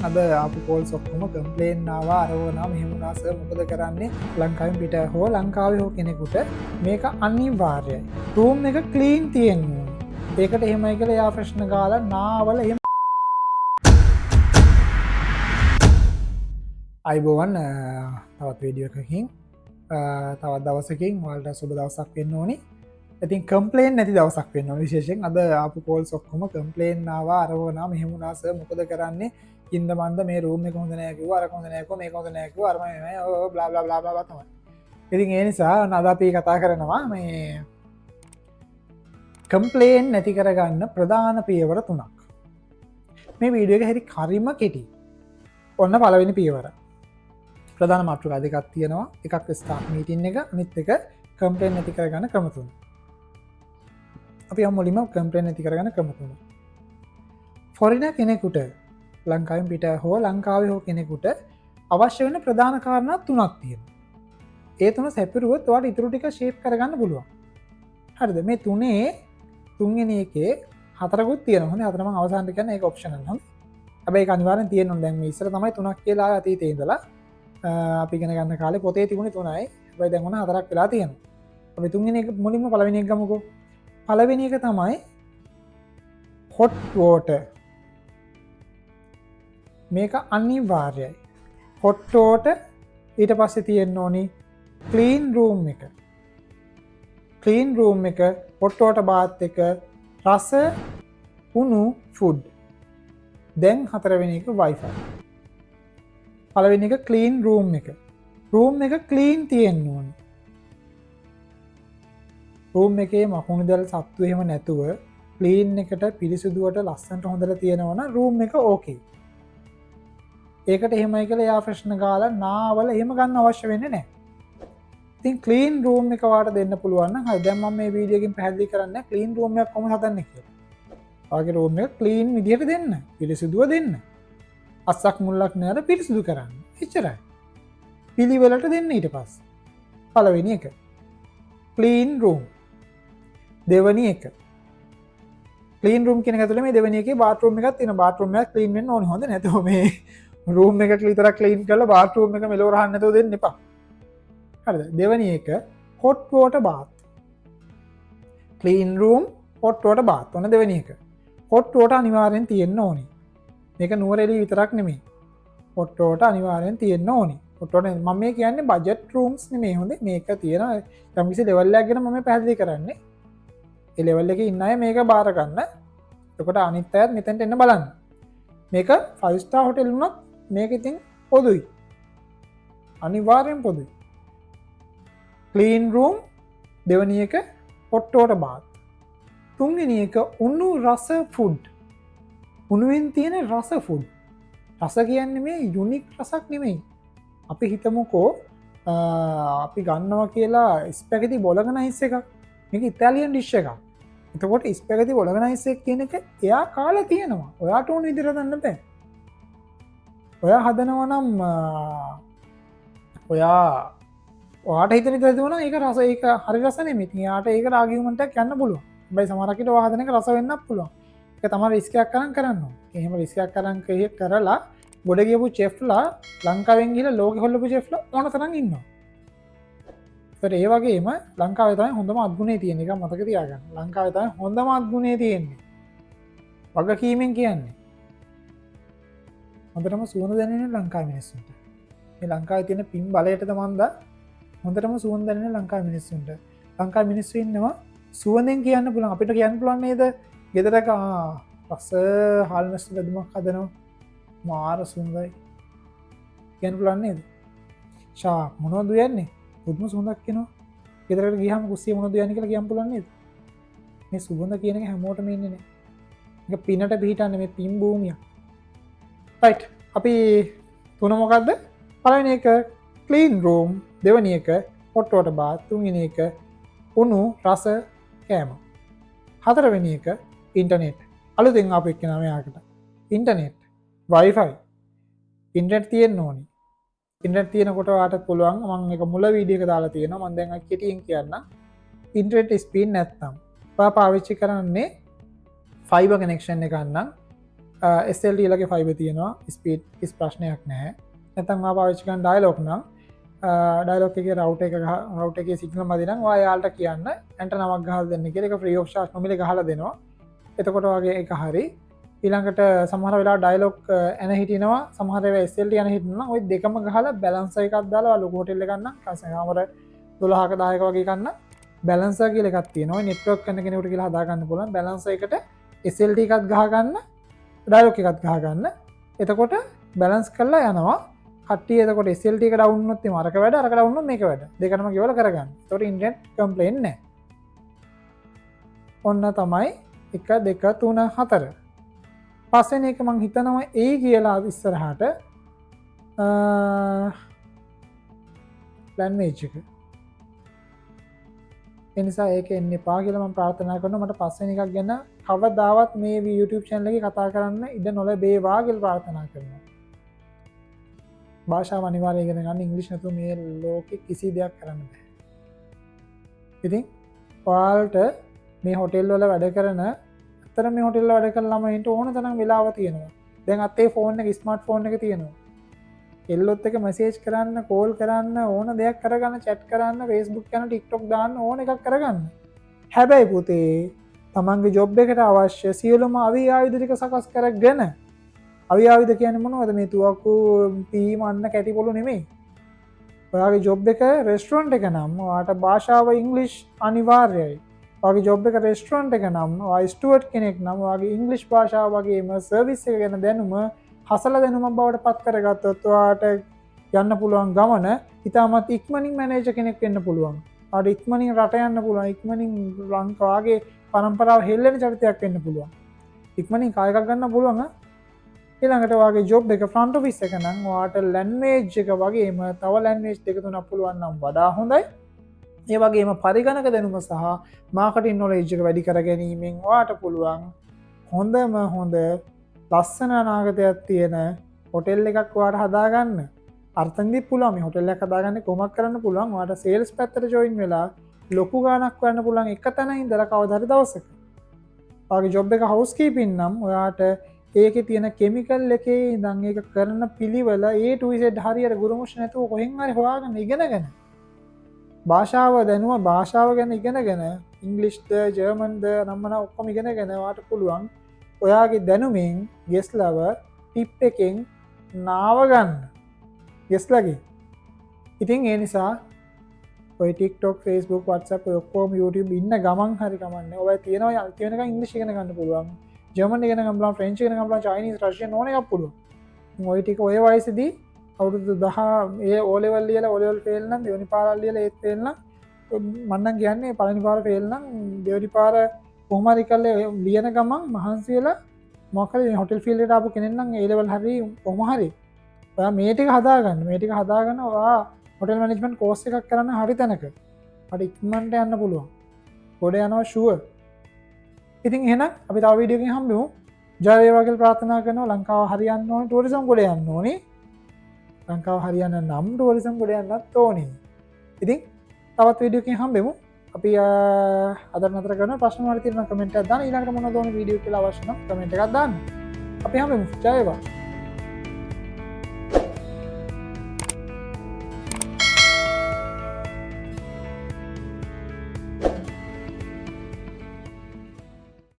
අද අපි කෝල් ඔක්කොම කම්ප්ලේන් ආවා අරවනා මෙහෙම වුණා සර් මොකද කරන්නේ ලංකාවෙන් පිට හෝ ලංකාවේ හෝ කෙනෙකුට මේක අනිවාර්යයි රූම් එක ක්ලීන් තියෙන්න ඕනේ. ඒකට එහෙමයි කියලා යා ප්‍රශ්න ගාලා නාවල එහෙම අයිබෝවන් තවත් වීඩියෝ එකකින් තවත් දවසකින් ඔයාලට සුබ දවසක් වෙන්න ඕනි. ඉතින් කම්ප්ලේන් නැති දවසක් වෙන්න ඕනි විශේෂයෙන් අද ආපු කෝල්ස් ඔක්කොම කම්ප්ලේන් ආවා අරවනා මෙහෙම වුණා සර් මොකද කරන්නේ ඉන්ද මන්ද මේ රූම් එක හොඳ නෑ කිව්වා අර හොඳ නෑ කිව්වා මේක හොඳ නෑ කිව්වා අර මේ ඔය බ්ලා බ්ලා බ්ලා බ්ලා තමයි. ඉතින් ඒ නිසා අද අපි කතා කරනවා මේ කම්ප්ලේන් නැති කරගන්න ප්‍රධාන පියවර 3ක්. මේ වීඩියෝ එක හරි කරිම කෙටි. ඔන්න පළවෙනි පියවර. ප්‍රධාන මාතෘකා දෙකක් තියෙනවා. එකක් ස්ටාෆ් මීටින් එක අනිත් එක කම්ප්ලේන් නැති කරගන්න ක්‍රම 3. අපි මුලින්ම කම්ප්ලේන් නැති කරගන්න ක්‍රම 3. ෆොරිනර් කෙනෙකුට ලංකාවෙන් පිට හෝ ලංකාවේ හෝ කෙනෙකුට අවශ්‍ය වෙන ප්‍රධාන කාරණා 3ක් තියෙනවා. ඒ 3 සැපිරුවොත් ඔයාලට ඊටු ටික ෂේප් කරගන්න පුළුවන්. හරිද? මේ 3 තුන්වෙනි එකේ 4කුත් තියෙනවා. හොඳයි 4 මම අවසානට කියන්නේ ඒක ඔප්ෂනල් නේද? හැබැයි ඒක අනිවාර්යෙන් තියෙන්න ඕනේ. දැන් මේ ඉස්සර තමයි 3ක් කියලා අතීතේ ඉඳලා අපි ඉගෙන ගන්න කාලේ පොතේ තිබුණේ 3යි. හැබැයි දැන් ඔන්න 4ක් වෙලා තියෙනවා. අපි තුන්වෙනි එක මුලින්ම පළවෙනි එක ගමුකෝ. පළවෙනි එක තමයි hot water. මේක අනිවාර්යයි. hot water ඊට පස්සේ තියෙන්න ඕනි clean room එක. clean room එක hot water bath එක රස උණු food. දැන් හතරවෙනි එක wifi. පළවෙනි එක clean room එක. room එක clean තියෙන්න ඕනි. රූම් එකේ මකුණු දැල් සත්තු එහෙම නැතුව ක්ලීන් එකට පිරිසිදුවට ලස්සනට හොඳට තියෙනවා නම් රූම් එක ඕකේ. ඒකට එහෙමයි කියලා යා ප්‍රශ්න ගාලා නාවල එහෙම ගන්න අවශ්‍ය වෙන්නේ නැහැ. ඉතින් ක්ලීන් රූම් එක වාට දෙන්න පුළුවන් නම් හරි දැන් මම මේ වීඩියෝ එකකින් පැහැදිලි කරන්නේ ක්ලීන් රූම් එකක් කොහොමද හදන්නේ කියලා. ඔයාගේ රූම් එක ක්ලීන් විදිහට දෙන්න. පිරිසිදුව දෙන්න. අස්සක් මුල්ලක් නැර පිරිසිදු කරන්න. එච්චරයි. පිළිවෙලට දෙන්න ඊට පස්සේ. පළවෙනි එක. Clean room. දෙවනි එක ක්ලීන් රූම් කියන එක ඇතුලේ මේ දෙවනි එකේ බාත්රූම් එකක් තියෙනවා. බාත්රූම් එක ක්ලීන් වෙන්න ඕනේ. හොඳ නැතෝ මේ රූම් එක විතරක් ක්ලීන් කරලා බාත්රූම් එක මෙලෝ රහන්න නැතෝ දෙන්න එපා. හරිද? දෙවනි එක hot water bath. Clean room hot water bath. ඔන්න දෙවනි එක. hot water අනිවාර්යෙන් තියෙන්න ඕනේ. මේක නුවරඑළිය විතරක් නෙමෙයි. hot water අනිවාර්යෙන් තියෙන්න ඕනේ. hot water මම මේ කියන්නේ බජට් රූම්ස් නෙමෙයි. හොඳේ මේක තියෙන යම් කිසි ලෙවල් එකක් ගැන මම පැහැදිලි කරන්නේ. ඒ ලෙවල් එකේ ඉන්න අය මේක බාර ගන්න. එතකොට අනිත් අයත් මෙතෙන්ට එන්න බලන්න. මේක 5 star hotel වුණත් මේක ඉතින් පොදුයි. අනිවාර්යෙන් පොදුයි. clean room දෙවැනි එක hot water bath. තුන්වෙනි එක උණු රස food. උණුවෙන් තියෙන රස food. රස කියන්නේ මේ යුනික් රසක් නෙමෙයි. අපි හිතමුකෝ අපි ගන්නවා කියලා ස්පැගටි බොලගනයිස් එකක්. මේක ඉතාලියන් ඩිෂ් එකක්. එතකොට ස්පැගටි බොලගනයිස් එක කියන එක එයා කාලා තියෙනවා. ඔයාට ඕන විදිහට ගන්න බෑ. ඔයා හදනවා නම් ඔයාට හිතන විදිහට දුවනවා ඒක රස ඒක හරි රස නෙමෙයි. ඉතින් එයාට ඒකට ආගියුමන්ට් එකක් යන්න පුළුවන්. හැබැයි සමහර කෙනෙක් ඔයා හදන එක රස වෙන්නත් පුළුවන්. ඒක තමයි රිස්ක් එකක් අරන් කරන්න ඕනේ. එහෙම රිස්ක් එකක් අරන් කරලා ගොඩ ගියපු චෙෆ්ලා ලංකාවෙන් ගිහලා ලෝකෙ හොල්ලපු චෙෆ්ලා ඕන තරම් ඉන්නවා. ඒත් ඒ වගේම ලංකාවේ තමයි හොඳම අත්ගුණේ තියෙන එක මතක තියාගන්න. ලංකාවේ තමයි හොඳම අත්ගුණේ තියෙන්නේ. වගකීමෙන් කියන්නේ. හොඳටම සුවඳ දැනෙන ලංකාවේ මිනිස්සුන්ට. මේ ලංකාවේ තියෙන පින් බලයටද මන්ද හොඳටම සුවඳ දැනෙන ලංකාවේ මිනිස්සුන්ට. ලංකාවේ මිනිස්සු ඉන්නවා සුවඳෙන් කියන්න පුළුවන්. අපිට කියන්න පුළුවන් නේද? ගෙදරක රස හාල්මස් බෙදුමක් හදනවා. මාර සුවඳයි. කියන්න පුළුවන් නේද? ෂා මොනවද කියන්නේ? පුදුම සුවඳක් එනවා. ගෙදරකට ගියාම කුස්සිය මොනවද යන්නේ කියලා කියන්න පුළුවන් නේද? මේ සුවඳ කියන එක හැමෝටම ඉන්නේ නැහැ. මේක පිනට පිටින්නේ මේ පින් භූමිය. රයිට්. අපි තුන මොකද්ද? පළවෙනි එක ක්ලීන් රූම්, දෙවෙනි එක hot water bath, තුන්වෙනි එක උණු රස කෑම. හතරවෙනි එක ඉන්ටර්නෙට්. අලුතෙන් ආපු එක්කෙනා මෙයාකට. Internet, wifi. ඉන්ටර්නෙට් තියෙන්න ඕනේ. ඉන්ටර්නෙට් තියෙනකොට ඔයාලට පුළුවන් මම එක මුල වීඩියෝ එක දාලා තියෙනවා මම දැන් කෙටියෙන් කියන්නම් ඉන්ටර්නෙට් ස්පීඩ් නැත්නම් ඔයා පාවිච්චි කරන්නේ ෆයිබර් කනෙක්ෂන් එකක් නම් SLT ලගේ ෆයිබ තියෙනවා ස්පීට් ඉස් ප්‍රශ්නයක් නැහැ නැතන් පාවිච්චිකන් ඩයිලෝක් නම් ඩයිලෝක එක රවට් එක රවට් එක සිගනල් මදිනම් යාල්ට කියන්න ඇට නමක් ගහල් දෙන්න එක ්‍රී ෝක්ෂ නොමිලි හල දෙනවා එතකොට වගේ එක හරි ඊළඟට සමහර වෙලා ඩයිලොක් ඇන හිටිනවා සමහරව ස්ල්ට යන හිටන්න ඔයි දෙකම ගහල බැලන්ස එකක් දාලා ලොකෝටෙල්ල ගන්න කසමර 12ක දායක වගේ කන්න බැලන්ස කියල එකත්තිය නොයි නෙට්වක් කන්න කෙනට කියලා හදාගන්න පුලන් බැලන්ස එකට ස්ල්ට එකත් ගහගන්න ඩයිලොක් එකත් ගහගන්න එතකොට බැලන්ස් කරලා යනවා කට්ටිය එතකොට ස්ල්ට එක ඩවන්නොත් මරක වැඩ අරක ඩවන්න මේක වැඩ දෙකනම කියවල කරගන්න තොට ඉන්ටෙන්ට් කම්පලේන්න ඔන්න තමයි 1 2 3 4 පස්සෙන එක මං හිතනවා ඒ කියලා ඉස්සරහට ලැන්වේජ් එක එනිසා ඒක එන්න පා කියලම ප්‍රාර්ථනා කරන මට පස්සෙන එකක් ගැන කවදාවත් මේ YouTube channel එකේ කතා කරන්න ඉඩ නොලැබේවා කියලා ප්‍රාර්ථනා කරනවා. භාෂාව අනිවාර්යයෙන් ඉගෙන ගන්න ඉංග්‍රීසි නැතුව මේ ලෝකෙ කිසි දෙයක් කරන්න බෑ. ඉතින් ඔයාලට මේ හොටෙල් වල වැඩ කරන අතර මේ හොටෙල් වල වැඩ කරන ළමයින්ට ඕන තරම් වෙලාව තියෙනවා. දැන් අතේ ෆෝන් එක ස්මාර්ට් ෆෝන් එක තියෙනවා. එල්ලොත් එක මැසේජ් කරන්න කෝල් කරන්න ඕන දෙයක් කරගන්න චැට් කරන්න Facebook යන TikTok දාන්න ඕන එකක් කරගන්න. හැබැයි පුතේ තමන්ගේ ජොබ් එකට අවශ්‍ය සියලුම අවි ආයුධ ටික සකස් කරගෙන අවි ආයුධ කියන්නේ මොනවද මේ තුවක්කු පීම අන්න කැටි පොළු නෙමෙයි. ඔයාගේ ජොබ් එක රෙස්ටුරන්ට් එක නම් ඔයාට භාෂාව ඉංග්ලිෂ් අනිවාර්යයි. ඔයාගේ ජොබ් එක රෙස්ටුරන්ට් එක නම් ඔයා ස්ටුවර්ට් කෙනෙක් නම් ඔයාගේ ඉංග්ලිෂ් භාෂාව වගේම සර්විස් එක ගැන දැනුම හසල දැනුමක් බවට පත් කරගත්තොත් ඔයාට යන්න පුළුවන් ගමන ඉතාමත් ඉක්මනින් මැනේජර් කෙනෙක් වෙන්න පුළුවන්. ඔයාට ඉක්මනින් රට යන්න පුළුවන්. ඉක්මනින් ලංකාවේ පරම්පරාව හෙල්ලෙන චරිතයක් වෙන්න පුළුවන්. ඉක්මනින් කායයක් ගන්න පුළුවන්. ඊළඟට ඔයාගේ ජොබ් එක ෆ්‍රන්ට් ඔෆිස් එක නම් ඔයාට ලැන්ග්වේජ් එක වගේම තව ලැන්ග්වේජ් දෙක තුනක් පුළුවන් නම් වඩා හොඳයි. ඒ වගේම පරිගණක දැනුම සහ මාකටිං නොලෙජ් එක වැඩි කර ගැනීමෙන් ඔයාට පුළුවන් හොඳම හොඳ ලස්සන අනාගතයක් තියෙන හොටෙල් එකක් ඔයාට හදාගන්න. අර්ථන්දි පුළුවන් මේ හොටෙල් එකක් හදාගන්න කොහොමද කරන්න පුළුවන්. ඔයාට සේල්ස් පැත්තට ජොයින් වෙලා ලොකු ගාණක් ගන්න පුළුවන් එක තැන ඉඳලා කවදා හරි දවසක. ඔයාගේ ජොබ් එක හවුස් කීපින් නම් ඔයාට ඒකේ තියෙන කෙමිකල් එකේ ඉඳන් ඒක කරන පිළිවෙල A to Z හරියට ගුරුමුෂ්ඨ නැතුව කොහෙන් හරි හොයාගෙන ඉගෙනගෙන භාෂාව දැනුම භාෂාව ගැන ඉගෙනගෙන ඉංග්‍රීසිද ජර්මන්ද නම්මන ඔක්කොම ඉගෙනගෙන ඔයාට පුළුවන් ඔයාගේ දැනුමින් ගෙස්ලව ටිප් එකෙන් නාව ගන්න ගෙස්ලගේ. ඉතින් ඒ නිසා ඔය TikTok Facebook WhatsApp ඔක්කොම YouTube ඉන්න ගමන් හරි කමන්නේ ඔය තියෙනවා තියෙනක ඉංග්‍රීසි ඉගෙන ගන්න පුළුවන්. ජර්මන් ඉගෙන ගන්න පුළුවන්, ෆ්‍රෙන්ච් ඉගෙන ගන්න පුළුවන්, චයිනීස් රෂියන් ඕන එකක් පුළුවන්. ඔය ටික ඔය වයසේදී අවුරුදු 10 ඒ O level ලියලා O level ෆේල් නම් දෙවෙනි පාර ලියලා ඒත් ෆේල් නම් මම නම් කියන්නේ පළවෙනි පාර ෆේල් නම් දෙවෙනි පාර කොහොම හරි කරලා ලියන ගමන් මහන්සි වෙලා මොකද හොටෙල් ෆීල්ඩ් එකට ආපු කෙනෙක් නම් A level හරි කොහොම හරි ඔයා මේ ටික හදාගන්න. මේ ටික හදාගෙන ඔයා හොටෙල් මැනේජ්මන්ට් කෝස් එකක් කරන්න හරි තැනක. හරි ඉක්මනට යන්න පුළුවන්. ගොඩ යනවා ෂුවර්. ඉතින් එහෙනම් අපි තව වීඩියෝ එකකින් හම්බෙමු. ජය වේවා කියලා ප්‍රාර්ථනා කරනවා. ලංකාව හරියන්න ඕනේ, ටුවරිසම් ගොඩ යන්න ඕනේ. ලංකාව හරියන්න නම් ටුවරිසම් ගොඩ යන්නත් ඕනේ. ඉතින් තවත් වීඩියෝ එකකින් හම්බෙමු. අපි අද නතර කරන ප්‍රශ්න වල තියෙන කමෙන්ට් එකක් දාන්න. ඊළඟට මොනවද ඕනේ වීඩියෝ කියලා අවශ්‍ය නම් කමෙන්ට් එකක් දාන්න. අපි හම්බෙමු. ජය වේවා.